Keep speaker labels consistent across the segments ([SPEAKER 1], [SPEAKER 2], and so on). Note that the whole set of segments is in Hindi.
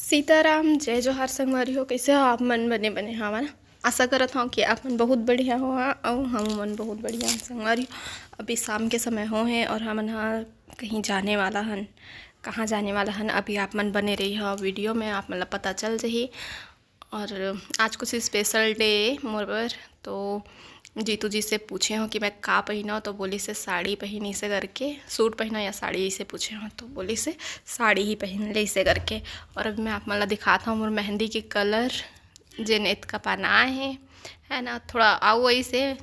[SPEAKER 1] सीताराम जय जोहार संगवारी हो। कैसे हो आप मन? बने बने हमारा आशा करत हूँ कि आप मन बहुत बढ़िया हो और हम मन बहुत बढ़िया हैं संगवारी हो। अभी शाम के समय हो हैं और हम कहीं जाने वाला हन। कहाँ जाने वाला हन अभी आप मन बने रही हो वीडियो में, आप मतलब पता चल जाही। और आज कुछ स्पेशल डे मोर बर, तो जीतू जी से पूछे हो कि मैं का पहना, तो बोली से साड़ी पहनी से करके, सूट पहना या साड़ी इसे पूछे हो तो बोली से साड़ी ही पहन ले इसे करके। और अभी मैं आप मतलब दिखाता हूँ मोर मेहंदी के कलर जेन इतका पहनाए है ना। थोड़ा आओ ऐसे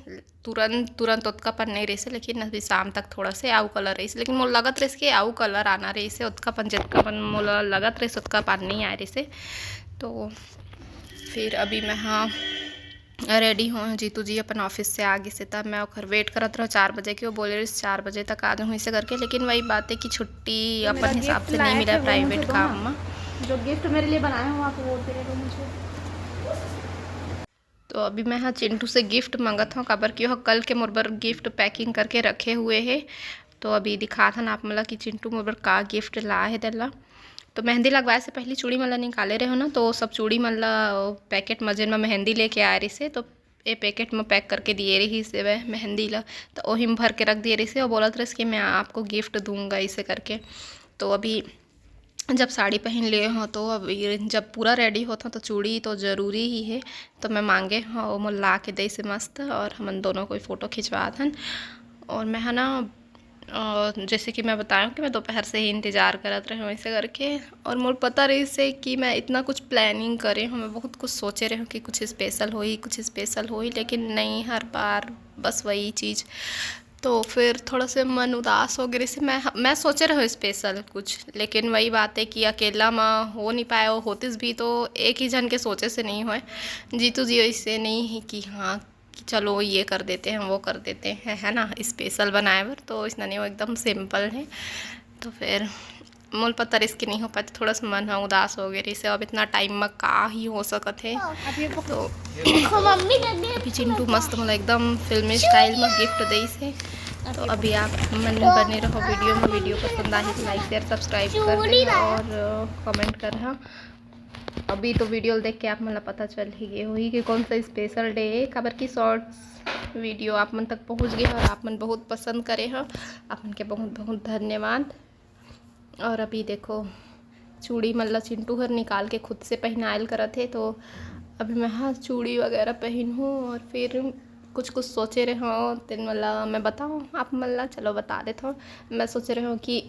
[SPEAKER 1] तुरंत उतका पन नहीं रही से, लेकिन अभी शाम तक थोड़ा से आऊ कलर रही से, लेकिन मोर लगत रही कि आऊ कलर आना रही से उतका पन जितका पन मोर लगत रही उतका पन नहीं आ रही से। तो फिर अभी मैं हाँ रेडी हूँ। जीतू जी अपन ऑफिस से आगे से, तब मैं और वेट करत रहा 4 बजे की। वो बोले रही 4 बजे तक आ जाऊँ इसे करके, लेकिन वही बात है कि छुट्टी अपन हिसाब से नहीं मिला प्राइवेट काम में।
[SPEAKER 2] जो गिफ्ट मेरे लिए बनाए हो आप वो दे दो मुझे।
[SPEAKER 1] तो अभी मैं हाँ चिंटू से गिफ्ट मंगत हूँ, काबर की कल के मोर बर गिफ्ट पैकिंग करके रखे हुए है। तो अभी दिखा था आप मतलब कि चिंटू मोर बर का गिफ्ट ला है दिला। तो मेहंदी लगवाए से पहले चूड़ी मला निकाले रहे हो ना, तो सब चूड़ी मला पैकेट मजन में मेहंदी लेके आ रही से, तो ये पैकेट में पैक करके दिए रही से वह मेहंदी ला। तो वही में भर के रख दिए रही से और बोलत रही कि मैं आपको गिफ्ट दूंगा इसे करके। तो अभी जब साड़ी पहन लिए हो तो अभी जब पूरा रेडी होता तो चूड़ी तो ज़रूरी ही है। तो मैं मांगे हाँ मोल ला के दे से मस्त, और हम दोनों कोई फ़ोटो खिंचवा थन। और मैं है ना जैसे कि मैं बताया कि मैं दोपहर से ही इंतज़ार करत रहे हूँ ऐसे करके। और मोर पता रही से कि मैं इतना कुछ प्लानिंग करे हूँ, मैं बहुत कुछ सोचे रहे हूँ कि कुछ स्पेशल हो ही, लेकिन नहीं, हर बार बस वही चीज़। तो फिर थोड़ा से मन उदास हो गई से मैं सोचे रहे स्पेशल कुछ, लेकिन वही बात है कि अकेला में हो नहीं पाया। वो होतीस भी तो एक ही जन के सोचे से नहीं होए। जीतू जी इससे नहीं है कि हाँ कि चलो ये कर देते हैं वो कर देते हैं, है ना, स्पेशल बनाए बर। तो इसना नहीं, वो एकदम सिंपल है। तो फिर मोल पता रिस्क नहीं हो पाती, थोड़ा सा मन उदास हो गया से। अब इतना टाइम में का ही हो सकत है। तो अभी चिंटू मस्त मतलब एकदम फिल्मी स्टाइल में गिफ्ट दी से। तो अभी आप मन बने रहो वीडियो में। वीडियो पसंद आए तो लाइक शेयर सब्सक्राइब कर देना और कमेंट करना। अभी तो वीडियो देख के आप मतलब पता चल ही गए होगी कि कौन सा स्पेशल डे है। खबर की शॉर्ट्स वीडियो आप मन तक पहुंच गए और आप मन बहुत पसंद करे हो, आप मन के बहुत बहुत धन्यवाद। और अभी देखो चूड़ी मतलब चिंटू हर निकाल के खुद से पहनायल करत थे। तो अभी मैं हाँ चूड़ी वगैरह पहन हूँ और फिर कुछ सोचे रहे हो तेन मतलब मैं बताऊँ आप मतलब, चलो बता देता हूँ। मैं सोच रहे हूँ कि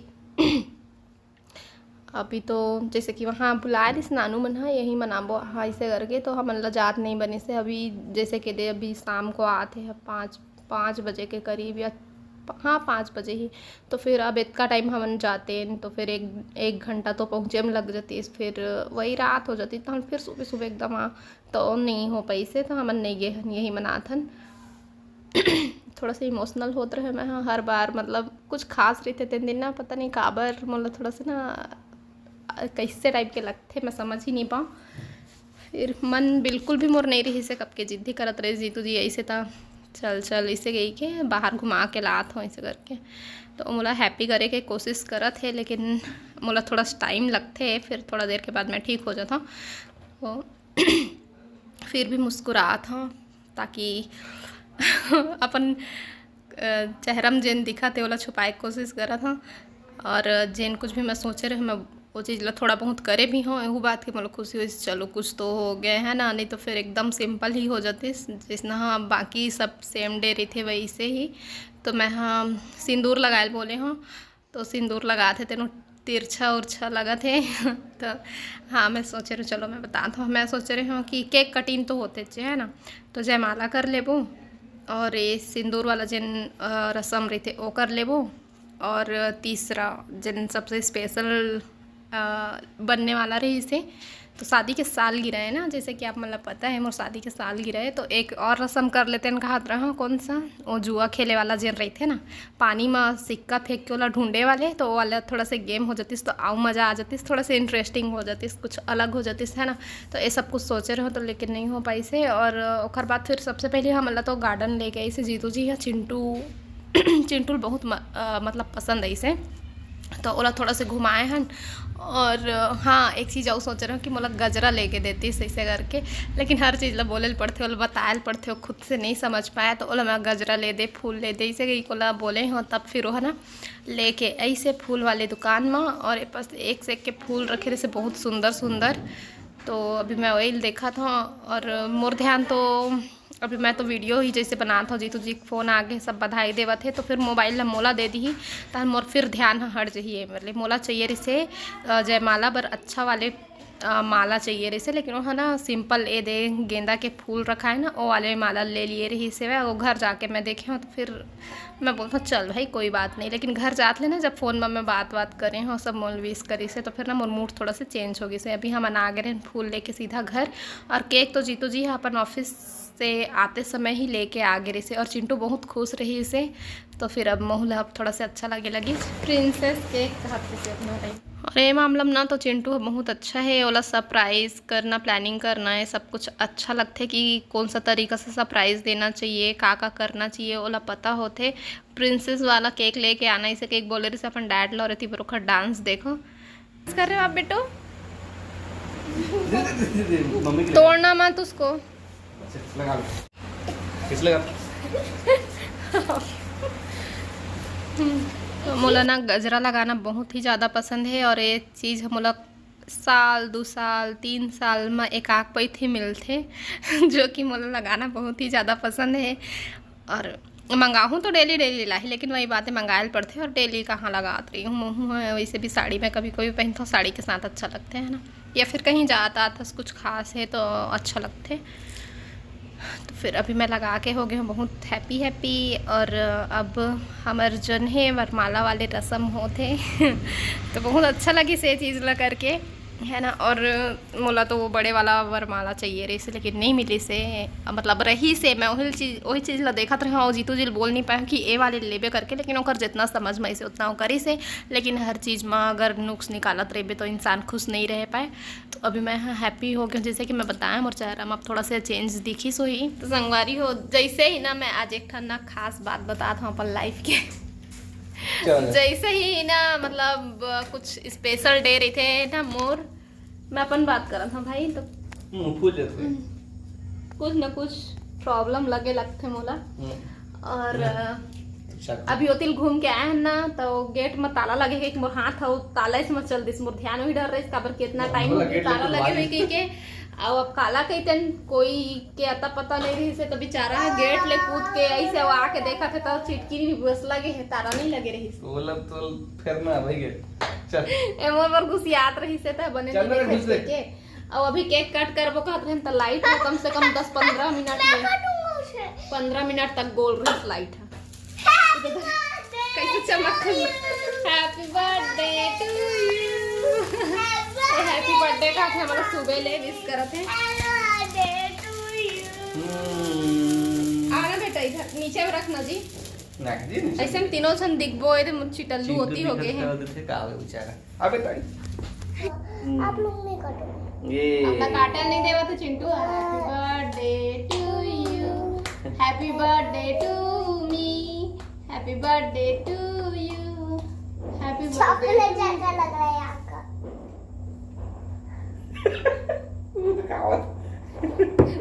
[SPEAKER 1] अभी तो जैसे कि वहाँ बुलाए दिस नानू मन हाँ यही मनाबो हाँ ऐसे करके, तो हम मतलब जात नहीं बने से। अभी जैसे कि दे अभी शाम को आते हैं 5 बजे के करीब, या हाँ 5 बजे ही। तो फिर अब इतना टाइम हम जाते हैं तो फिर एक घंटा तो पहुँचे में लग जाती, फिर वही रात हो जाती। तो हम फिर सुबह सुबह एकदम तो नहीं हो पाई से, तो हम नहीं गए यही मनाथन। थोड़ा सा इमोशनल होते रहे मैं हाँ हर बार, मतलब कुछ खास रहते 3 दिन ना, पता नहीं काबर मतलब थोड़ा सा ना कैसे टाइप के लगते मैं समझ ही नहीं पाऊँ। फिर मन बिल्कुल भी मोर नहीं रही से, कब के जिद्दी करत रहे जीतू जी ऐसे था चल इसे गई के बाहर घुमा के लात हो ऐसे करके। तो मोला हैप्पी करे के कोशिश करत है, लेकिन मोला थोड़ा टाइम लगते है, फिर थोड़ा देर के बाद मैं ठीक हो जाता हूँ। तो फिर भी मुस्कुरात हूँ ताकि अपन चेहरा में जेन दिखा थे वाला छुपाए की कोशिश करा था। और जेन कुछ भी मैं सोचे रहे मैं वो चीज़ ला थोड़ा बहुत करे भी हूँ। एहू बात की मतलब खुशी हुई चलो कुछ तो हो गए है ना, नहीं तो फिर एकदम सिंपल ही हो जाते जिसना हाँ बाकी सब सेम डे रही थे वैसे ही। तो मैं हाँ सिंदूर लगाए बोले हूँ, तो सिंदूर लगा थे तेनों तिरछा उर्छा लगा थे। तो हाँ मैं सोच रही हूँ, चलो मैं बताता हूँ। मैं सोच रही हूँ कि केक कटिंग तो होते है ना, तो जयमाला कर लेबो और ये सिंदूर वाला जिन रस्म रही थे वो कर लेबो। और तीसरा जिन सबसे स्पेशल बनने वाला रही इसे, तो शादी के साल गिरा है ना, जैसे कि आप मतलब पता है मोर शादी के साल गिरा है। तो एक और रस्म कर लेते हैं, कहा रहा कौन सा वो जुआ खेले वाला जिन रही थे ना, पानी में सिक्का फेंक के वाला ढूंढे वाले, तो वो वाला थोड़ा सा गेम हो जाती तो आओ मज़ा आ जाती, थोड़ा सा इंटरेस्टिंग हो जाती, कुछ अलग हो जाती है ना। तो ये सब कुछ सोचे रहे हो तो लेकिन नहीं हो पाई से। और ओकर बाद फिर सबसे पहले हम मतलब तो गार्डन लेके आई से जीतू जी या चिंटू चिंटू बहुत मतलब पसंद आई से। तो ओला थोड़ा से घुमाए हन। और हाँ, एक चीज़ और सोच रहे हो कि मोला गजरा लेके देती सही से करके, लेकिन हर चीज़ ला बोले पड़ते, ओला बताए पड़ते हो, खुद से नहीं समझ पाया। तो ओला मैं गजरा ले दे, फूल ले दे, इसे कोला बोले हो तब फिर वो है ना लेके ऐसे फूल वाले दुकान में। और ये पास एक से एक के फूल रखे रहे से बहुत सुंदर सुंदर। तो अभी मैं वही देखा था और मोर ध्यान तो अभी मैं तो वीडियो ही जैसे बनाता हूँ, जीतू जी फ़ोन आगे सब बधाई देवा थे, तो फिर मोबाइल ला मोला दे दी तो मोर फिर ध्यान हट जाइए। मतलब मोला चाहिए रिसे जयमाला बर अच्छा वाले माला चाहिए रही से, लेकिन वो है ना सिंपल ए दे गेंदा के फूल रखा है ना वो वाले माला ले लिए रही से। वो घर जाके मैं देखे हूँ तो फिर मैं बोलता हूँ चल भाई कोई बात नहीं, लेकिन घर जाते ना जब फ़ोन में मैं बात करें हूँ सब मोल विश करी से, तो फिर ना मोर मूड थोड़ा सा चेंज हो गई से। अभी हम आ गए फूल लेके सीधा घर, और केक तो जीतू जी अपन ऑफिस से आते समय ही लेके आ गए से, और चिंटू बहुत खुश रही इसे। तो फिर अब मोहला अब थोड़ा सा अच्छा लगी प्रिंसेस केक कहते से अपना टाइम। और ये मामला में ना तो चिंटू बहुत अच्छा है, ओला सरप्राइज़ करना प्लानिंग करना है सब कुछ अच्छा लगता है कि कौन सा तरीका से सरप्राइज़ देना चाहिए, का करना चाहिए ओला पता होते। प्रिंसेस वाला केक लेके आना, इसे केक बोले रही से अपन डैड ला रही थी बरोखर डांस देखो कर रहे हो आप बेटो, तोड़ना मत उसको।
[SPEAKER 3] लगा लो, किस लगा?
[SPEAKER 1] तो मोला ना गजरा लगाना बहुत ही ज़्यादा पसंद है, और ये चीज़ मोला साल 2 साल 3 साल में एक आग पैत ही मिलते जो कि मोला लगाना बहुत ही ज़्यादा पसंद है। और मंगाऊँ तो डेली ला ही, लेकिन वही बातें मंगाए पड़ते और डेली कहाँ लगात रही हूँ। वैसे भी साड़ी में कभी कभी पहनता हूँ, साड़ी के साथ अच्छा लगते हैं ना, या फिर कहीं जाता था कुछ खास है तो अच्छा लगते। तो फिर अभी मैं लगा के हो गए हूँ बहुत हैप्पी। और अब हमार जन है वरमाला वाले रस्म होते तो बहुत अच्छा लगी से चीज़ ला करके है ना। और मोला तो वो बड़े वाला वरमाला चाहिए रही से, लेकिन नहीं मिली से, मतलब रही से मैं वही चीज़ ला देखा था। हाँ जीतू जी बोल नहीं पाया कि ए वाले लेबे करके, लेकिन ओकर जितना समझ में से उतना वो करी से। लेकिन हर चीज़ में अगर नुक्स निकालत रहे तो इंसान खुश नहीं रह पाए। तो अभी मैं हैप्पी हो गई, जैसे कि मैं बताया मोर चेहरा में अब थोड़ा सा चेंज दिखी सो ही। तो संगवारी हो जैसे ही ना मैं आज एक ठंडा खास बात बताता हूँ अपन लाइफ के जैसे ही ना मतलब कुछ स्पेशल डे रही थे ना मोर, मैं अपन बात कर रहा था भाई, तो कुछ ना कुछ प्रॉब्लम लगते मोला। और अभी ओतिल घूम के आए हैं ना, तो गेट में ताला लगे कि मोर हाथ हो ताला से मत चल दिस, मोर ध्यान भी डर रही काबर कितना टाइम हो गया ताला लगे हुए के। और अब काला कहते कोई के अता पता नहीं रही से, तो बेचारा गेट ले कूद के ऐसे आके देखा थे तो चिटकी भी बस लगे है, तारा नहीं लगे रही से।
[SPEAKER 3] बोला तो फिर ना भाई गेट चल
[SPEAKER 1] एमोर पर घुसियात रही से त बने नहीं के। और अभी केक कट करबो कहत रहे त लाइट में कम से कम 10-15 मिनट में 15 मिनट तक गोल रही लाइट है। कैसे चमक happy birthday to you, happy birthday का हमारा सुबह ले विश करत है। आना बेटा इधर नीचे में रखना जी, ऐसे हम तीनों जन दिखबो ए मुच्छी टल्लू होती हो गए हैं
[SPEAKER 3] बेचारा। अबे
[SPEAKER 2] आप लोग नहीं काटो,
[SPEAKER 3] ये
[SPEAKER 1] अपना काटा नहीं देवा तो Chintu happy birthday to you, happy birthday to me, happy birthday to you, happy
[SPEAKER 2] chocolate जैसा लग रहा है आपका।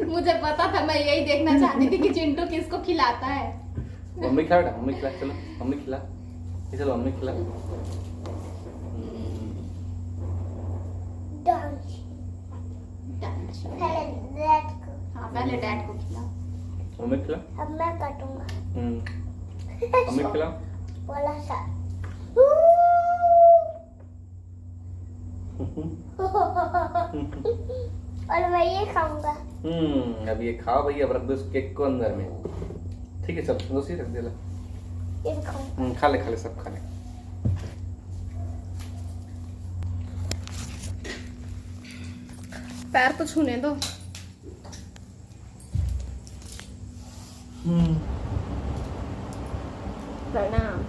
[SPEAKER 1] मुझे पता था, मैं यही देखना चाहती थी कि चिंटू किसको खिलाता है।
[SPEAKER 3] मम्मी खिला, मम्मी खिला, चलो मम्मी खिला, चलो मम्मी खिला।
[SPEAKER 2] पहले डैड को,
[SPEAKER 1] हाँ पहले डैड को खिला।
[SPEAKER 3] मम्मी खिला,
[SPEAKER 2] अब मैं काटूंगा।
[SPEAKER 3] मम्मी खिला।
[SPEAKER 2] बोला सा और मैं ये खाऊंगा।
[SPEAKER 3] अब ये खाओ भैया, अब रख दो इस केक को अंदर में, ठीक है? सब उसी रख देला,
[SPEAKER 2] ये खाऊंगा।
[SPEAKER 3] खा ले सब खा ले।
[SPEAKER 1] पैर तो छूने दो। प्रणाम।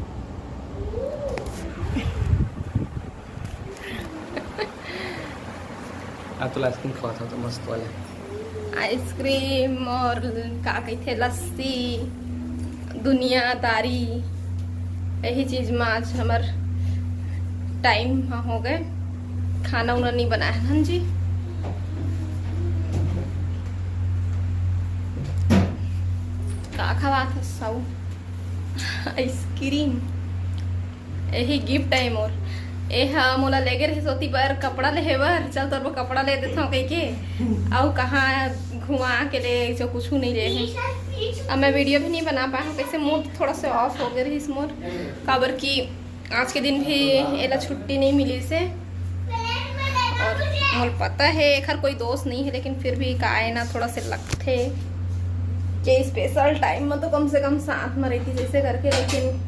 [SPEAKER 3] तो आइसक्रीम खवाता तो मस्त वाले
[SPEAKER 1] आइसक्रीम और का कहते लस्सी दुनियादारी, यही चीज में आज हमार टाइम हो गए, खाना उना नहीं बनाया हन जी। का खवा था सब आइसक्रीम, यही गिफ्ट है मोर। मोला लेगे रहे सोती पर कपड़ा ले बर, चल तोर कपड़ा ले देता हूँ कह के, और कहाँ घुमा के ले जो कुछ नहीं ले है। अब मैं वीडियो भी नहीं बना पाया हूँ, कैसे मूड थोड़ा सा ऑफ हो गया रही इस मोर काबर की आज के दिन भी एला छुट्टी नहीं मिली से। और मोल पता है हर कोई दोस्त नहीं है, लेकिन फिर भी का है ना थोड़ा से लगते कि स्पेशल टाइम में तो कम से कम साथ में रहती जैसे करके, लेकिन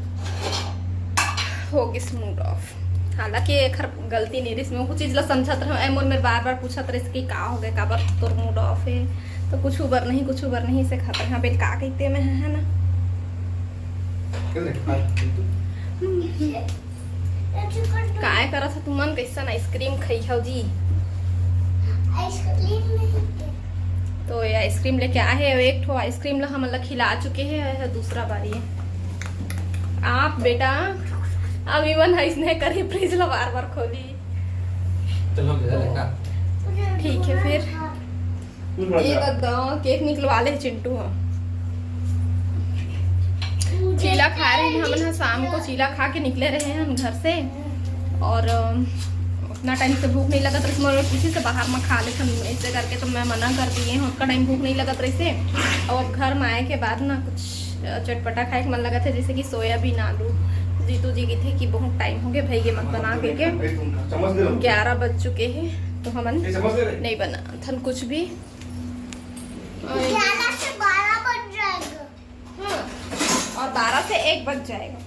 [SPEAKER 1] हो गई मूड ऑफ। हालांकि एक गलती नहीं रही इसमें, कुछ चीज ला समझत रहे मोर में बार बार पूछत रहे कि का हो गया, का बार तोर मूड ऑफ है, तो कुछ उबर नहीं से खाता है बेल का कहते में है ना। काय करा था तुमन कैसन आइसक्रीम खाई हो जी?
[SPEAKER 2] आइसक्रीम नहीं
[SPEAKER 1] तो ये आइसक्रीम लेके आए हैं, एक ठो आइसक्रीम ला हम लोग खिला चुके हैं, दूसरा बारी है आप बेटा। अब इवन इसने करी फ्रिज ला बार बार खोली।
[SPEAKER 3] चलो
[SPEAKER 1] ठीक है फिर ये केक निकलवा ले चिंटू। हम चीला खा रहे हैं, हम शाम को चीला खा के निकले रहे हैं हम घर से, और उतना टाइम से भूख नहीं लगत रही, किसी से बाहर में खा लेते हम ऐसे करके, तो मैं मना कर दिए हैं, उसका टाइम भूख नहीं लगत रही से। और घर में आए के बाद ना कुछ चटपटा खाए के मन लगा था, जैसे कि सोयाबीन आलू। जीतू जी की थे कि बहुत टाइम हो गया भाई ये मत बना के 11 बज चुके हैं, तो हम नहीं बना था कुछ भी।
[SPEAKER 2] 11 से 12 बज जाएगा।
[SPEAKER 1] हाँ, और 12 से 1 बज जाएगा।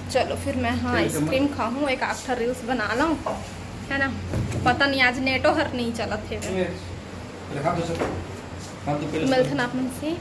[SPEAKER 1] चलो फिर मैं हाँ आइसक्रीम खाऊं, एक आफ्टर रील्स बना लाऊं, है ना। पता नहीं आज नेटो हर नहीं चला थे। मिलथन आप से